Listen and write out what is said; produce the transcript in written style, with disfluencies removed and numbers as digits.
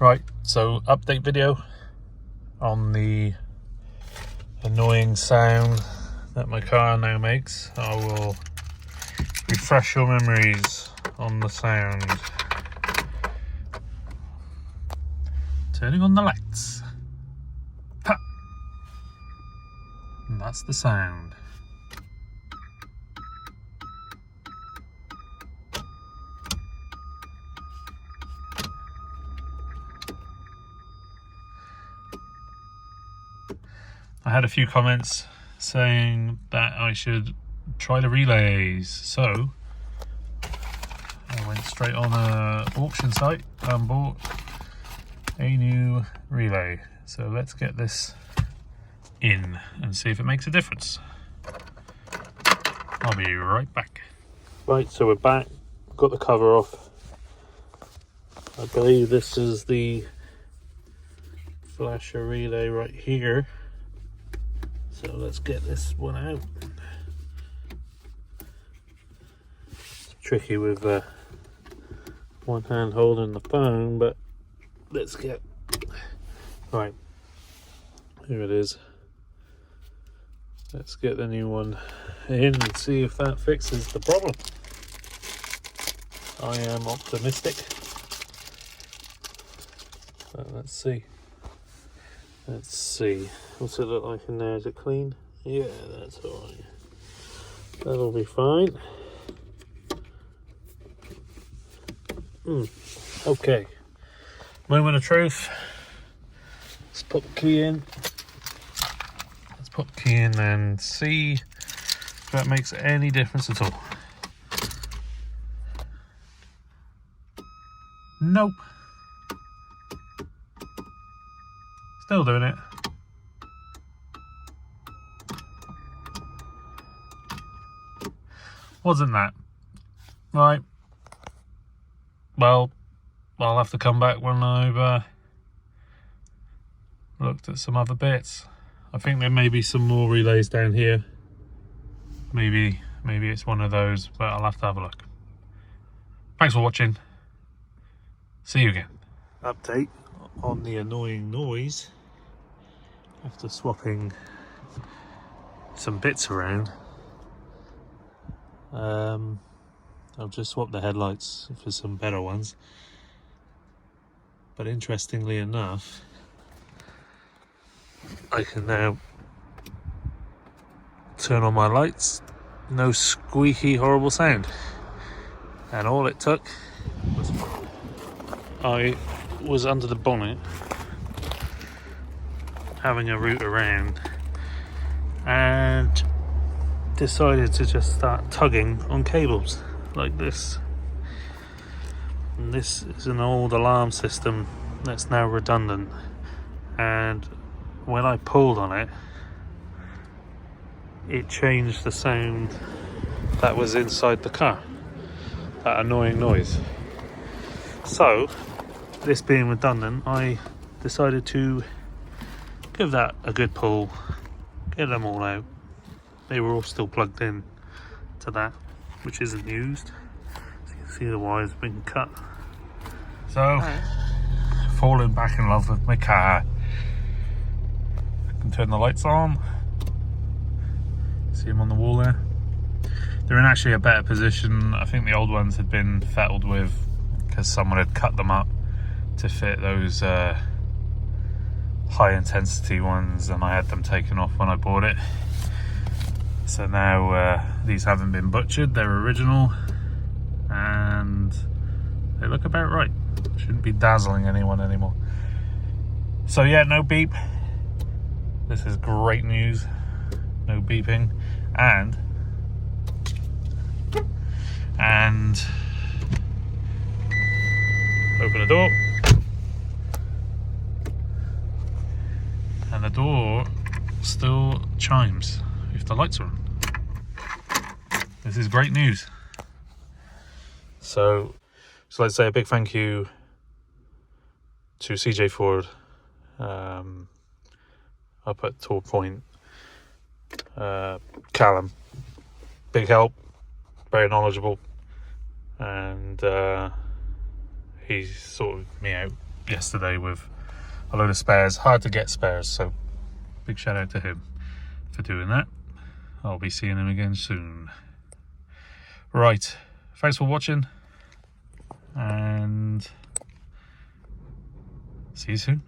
Right, so update video on the annoying sound that my car now makes. I will refresh your memories on the sound. Turning on the lights. Ha! And that's the sound. I had a few comments saying that I should try the relays, so I went straight on a auction site and bought a new relay. So let's get this in and see if it makes a difference. I'll be right back. Right, so we're back. Got the cover off. I believe this is the flasher relay right here. So let's get this one out. It's tricky with one hand holding the phone, but let's get... Right, here it is. Let's get the new one in and see if that fixes the problem. I am optimistic. But let's see. Let's see. What's it look like in there? Is it clean? Yeah, that's alright. That'll be fine. Okay. Moment of truth. Let's put the key in. Let's put the key in and see if that makes any difference at all. Nope. Still doing it. Wasn't that right? Well, I'll have to come back when I've looked at some other bits. I think there may be some more relays down here. Maybe it's one of those, but I'll have to have a look. Thanks for watching. See you again. Update on the annoying noise after swapping some bits around. I've just swapped the headlights for some better ones, but interestingly enough, I can now turn on my lights, no squeaky horrible sound. And all it took was I was under the bonnet having a route around and decided to just start tugging on cables like this. And this is an old alarm system that's now redundant, and when I pulled on it, it changed the sound that was inside the car, that annoying noise. So this being redundant, I decided to give that a good pull, get them all out. They were all still plugged in to that, which isn't used. So you can see the wires being cut. So, falling back in love with my car. I can turn the lights on. See them on the wall there. They're in actually a better position. I think the old ones had been fettled with because someone had cut them up to fit those high intensity ones, and I had them taken off when I bought it. So now these haven't been butchered, they're original, and they look about right. Shouldn't be dazzling anyone anymore. So yeah, no beep. This is great news. No beeping. And open the door. And the door still chimes if the lights are on. This is great news. So let's say a big thank you to CJ Ford up at Tor Point. Callum, big help, very knowledgeable, and he sorted me out yesterday with a load of spares. Hard to get spares, so big shout out to him for doing that. I'll be seeing him again soon. Right, thanks for watching, and see you soon.